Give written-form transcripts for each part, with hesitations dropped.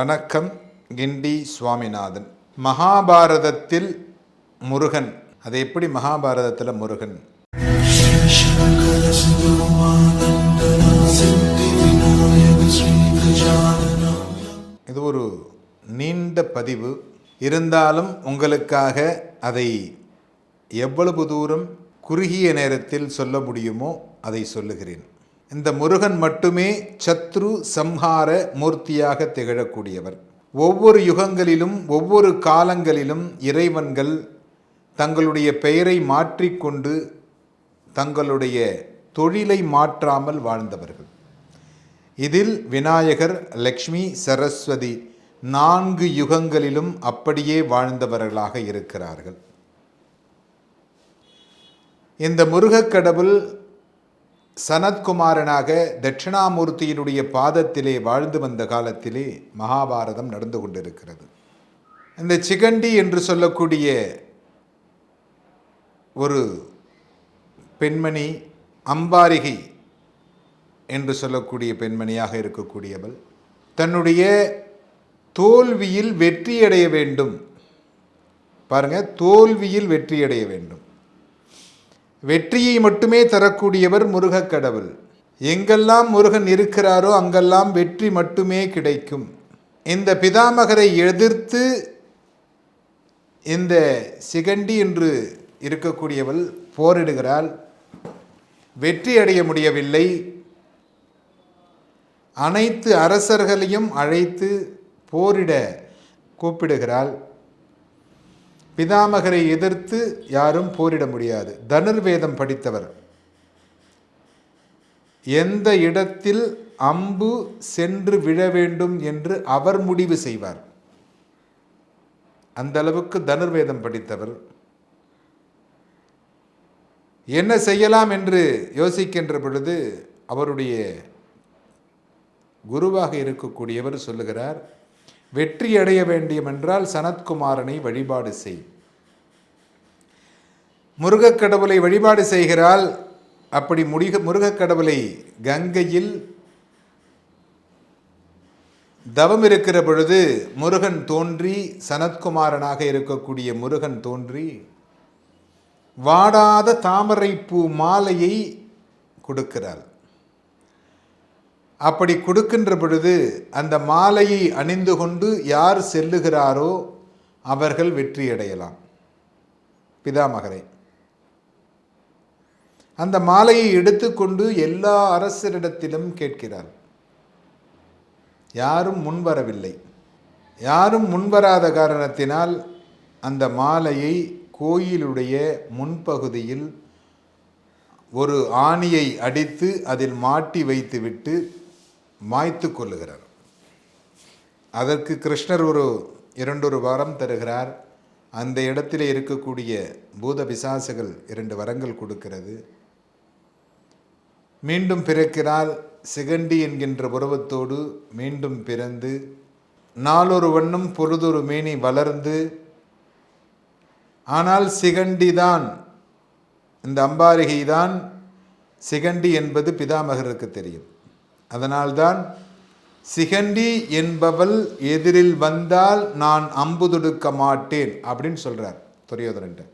வணக்கம். கிண்டி சுவாமிநாதன். மகாபாரதத்தில் முருகன், அது எப்படி மகாபாரதத்தில் முருகன்? இது ஒரு நீண்ட பதிவு இருந்தாலும் உங்களுக்காக அதை எவ்வளவு தூரம் குறுகிய நேரத்தில் சொல்ல முடியுமோ அதை சொல்லுகிறேன். இந்த முருகன் மட்டுமே சத்ரு சம்ஹார மூர்த்தியாக திகழக்கூடியவர். ஒவ்வொரு யுகங்களிலும் ஒவ்வொரு காலங்களிலும் இறைவன்கள் தங்களுடைய பெயரை மாற்றிக்கொண்டு தங்களுடைய தொழிலை மாற்றாமல் வாழ்ந்தவர்கள். இதில் விநாயகர், லக்ஷ்மி, சரஸ்வதி 4 யுகங்களிலும் அப்படியே வாழ்ந்தவர்களாக இருக்கிறார்கள். இந்த முருகக்கடவுள் சனத்குமாரனாக தட்சிணாமூர்த்தியினுடைய பாதத்திலே வாழ்ந்து வந்த காலத்திலே மகாபாரதம் நடந்து கொண்டிருக்கிறது. இந்த சிகண்டி என்று சொல்லக்கூடிய ஒரு பெண்மணி, அம்பாரிகை என்று சொல்லக்கூடிய பெண்மணியாக இருக்கக்கூடியவள், தன்னுடைய தோல்வியில் வெற்றியடைய வேண்டும். பாருங்க, தோல்வியில் வெற்றியடைய வேண்டும். வெற்றியை மட்டுமே தரக்கூடியவர் முருகக் கடவுள். எங்கெல்லாம் முருகன் இருக்கிறாரோ அங்கெல்லாம் வெற்றி மட்டுமே கிடைக்கும். இந்த பிதாமகரை எதிர்த்து இந்த சிகண்டி என்று இருக்கக்கூடியவள் போரிடுகிறாள். வெற்றி அடைய முடியவில்லை. அனைத்து அரசர்களையும் அழைத்து போரிட கூப்பிடுகிறாள். பிதாமகரை எதிர்த்து யாரும் போரிட முடியாது. தனுர்வேதம் படித்தவர். எந்த இடத்தில் அம்பு சென்று விழ வேண்டும் என்று அவர் முடிவு செய்வார். அந்த அளவுக்கு தனுர்வேதம் படித்தவர். என்ன செய்யலாம் என்று யோசிக்கின்ற பொழுது அவருடைய குருவாக இருக்கக்கூடியவர் சொல்லுகிறார், வெற்றி அடைய வேண்டியமென்றால் சனத்குமாரனை வழிபாடு செய். முருகக் கடவுளை வழிபாடு செய்கிறாள். அப்படி முருகக் கடவுளை கங்கையில் தவம் இருக்கிற பொழுது முருகன் தோன்றி, சனத்குமாரனாக இருக்கக்கூடிய முருகன் தோன்றி வாடாத தாமரைப்பூ மாலையை கொடுக்கிறாள். அப்படி கொடுக்கின்ற பொழுது அந்த மாலையை அணிந்து கொண்டு யார் செல்லுகிறாரோ அவர்கள் வெற்றியடையலாம். பிதாமகரை அந்த மாலையை எடுத்துக்கொண்டு எல்லா அரசரிடத்திலும் கேட்கிறார். யாரும் முன்வரவில்லை. யாரும் முன்வராத காரணத்தினால் அந்த மாலையை கோயிலுடைய முன்பகுதியில் ஒரு ஆணியை அடித்து அதில் மாட்டி வைத்துவிட்டு மாய்த்து கொள்ளுகிறார். அதற்கு கிருஷ்ணர் ஒரு 2 வாரம் தருகிறார். அந்த இடத்திலே இருக்கக்கூடிய பூத பிசாசுகள் 2 வரங்கள் கொடுக்கிறது. மீண்டும் பிறக்கிறாள். சிகண்டி என்கின்ற உருவத்தோடு மீண்டும் பிறந்து நாளொரு வண்ணம் பொழுதொரு மேனி வளர்ந்து, ஆனால் சிகண்டி தான், இந்த அம்பாரிகை தான் சிகண்டி என்பது பிதாமகருக்கு தெரியும். அதனால்தான் சிகண்டி என்பவள் எதிரில் வந்தால் நான் அம்பு தொடுக்க மாட்டேன் அப்படின்னு சொல்றார் துரியோதனன்.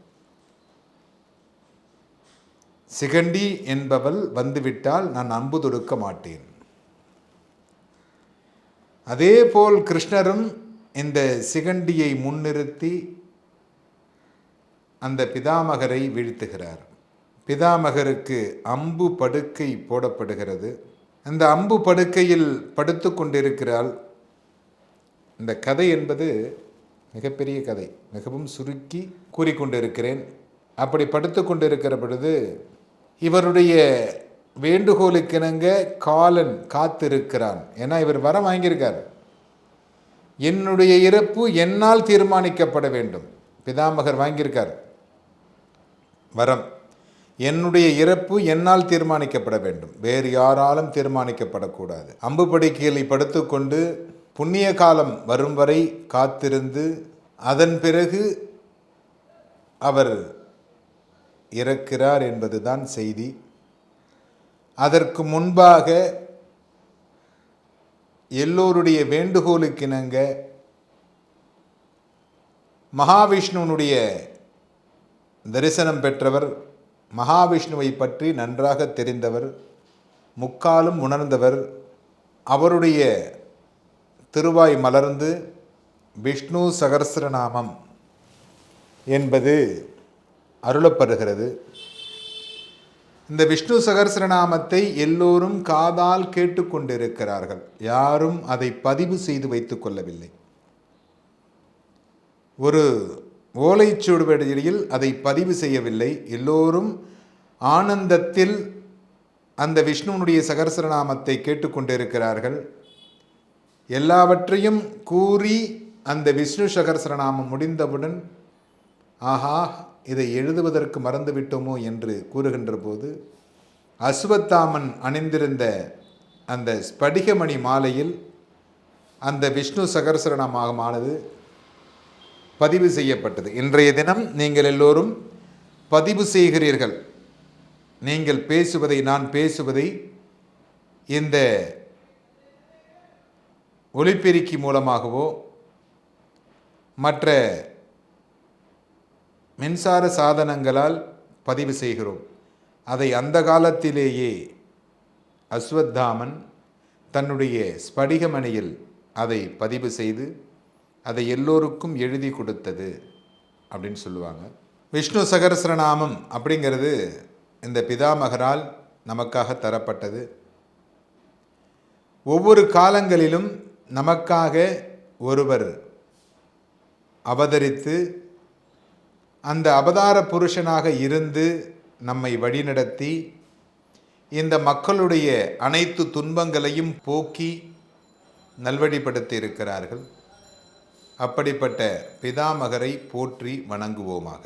சிகண்டி என்பவள் வந்துவிட்டால் நான் அம்பு தொடுக்க மாட்டேன். அதே போல் கிருஷ்ணரும் இந்த சிகண்டியை முன்னிறுத்தி அந்த பிதாமகரை வீழ்த்துகிறார். பிதாமகருக்கு அம்பு படுக்கை போடப்படுகிறது. அந்த அம்பு படுக்கையில் படுத்து கொண்டிருக்கிறாள். இந்த கதை என்பது மிகப்பெரிய கதை, மிகவும் சுருக்கி கூறிக்கொண்டிருக்கிறேன். அப்படி படுத்து கொண்டிருக்கிற பொழுது இவருடைய வேண்டுகோளுக்கிணங்க காலன் காத்திருக்கிறான். ஏன்னா இவர் வரம் வாங்கியிருக்கார். என்னுடைய இறப்பு என்னால் தீர்மானிக்கப்பட வேண்டும். பிதாமகர் வாங்கியிருக்கார் வரம். என்னுடைய இறப்பு என்னால் தீர்மானிக்கப்பட வேண்டும், வேறு யாராலும் தீர்மானிக்கப்படக்கூடாது. அம்பு படுக்கையில் படுத்துக்கொண்டு புண்ணிய காலம் வரும் வரை காத்திருந்து அதன் பிறகு அவர் இறக்கிறார் என்பதுதான் செய்தி. அதற்கு முன்பாக எல்லோருடைய வேண்டுகோளுக்கிணங்க மகாவிஷ்ணுனுடைய தரிசனம் பெற்றவர், மகாவிஷ்ணுவை பற்றி நன்றாக தெரிந்தவர், முக்காலும் உணர்ந்தவர். அவருடைய திருவாய் மலர்ந்து விஷ்ணு சகஸ்ரநாமம் என்பது அருளப்படுகிறது. இந்த விஷ்ணு சகஸ்ரநாமத்தை எல்லோரும் காதால் கேட்டுக்கொண்டிருக்கிறார்கள். யாரும் அதை பதிவு செய்து வைத்துக் கொள்ளவில்லை. ஒரு ஓலைச்சுவடியில் அதை பதிவு செய்யவில்லை. எல்லோரும் ஆனந்தத்தில் அந்த விஷ்ணுனுடைய சகஸ்ரநாமத்தை கேட்டுக்கொண்டிருக்கிறார்கள். எல்லாவற்றையும் கூறி அந்த விஷ்ணு சகஸ்ரநாமம் முடிந்தவுடன், ஆஹா, இதை எழுதுவதற்கு மறந்துவிட்டோமோ என்று கூறுகின்ற போது, அஸ்வத்தாமன் அணிந்திருந்த அந்த ஸ்படிகமணி மாலையில் அந்த விஷ்ணு சகஸ்ரநாமமானது பதிவு செய்யப்பட்டது. இன்றைய தினம் நீங்கள் எல்லோரும் பதிவு செய்கிறீர்கள். நீங்கள் பேசுவதை, நான் பேசுவதை இந்த ஒலிபெருக்கி மூலமாகவோ மற்ற மின்சார சாதனங்களால் பதிவு செய்கிறோம். அதை அந்த காலத்திலேயே அஸ்வத்தாமன் தன்னுடைய ஸ்படிகமணியில் அதை பதிவு செய்து அதை எல்லோருக்கும் எழுதி கொடுத்தது அப்படின்னு சொல்லுவாங்க. விஷ்ணு சகஸ்ரநாமம் அப்படிங்கிறது இந்த பிதாமகரால் நமக்காக தரப்பட்டது. ஒவ்வொரு காலங்களிலும் நமக்காக ஒருவர் அவதரித்து அந்த அவதார புருஷனாக இருந்து நம்மை வழிநடத்தி இந்த மக்களுடைய அனைத்து துன்பங்களையும் போக்கி நல்வழிப்படுத்தி இருக்கிறார்கள். அப்படிப்பட்ட பிதாமகரை போற்றி வணங்குவோமாக.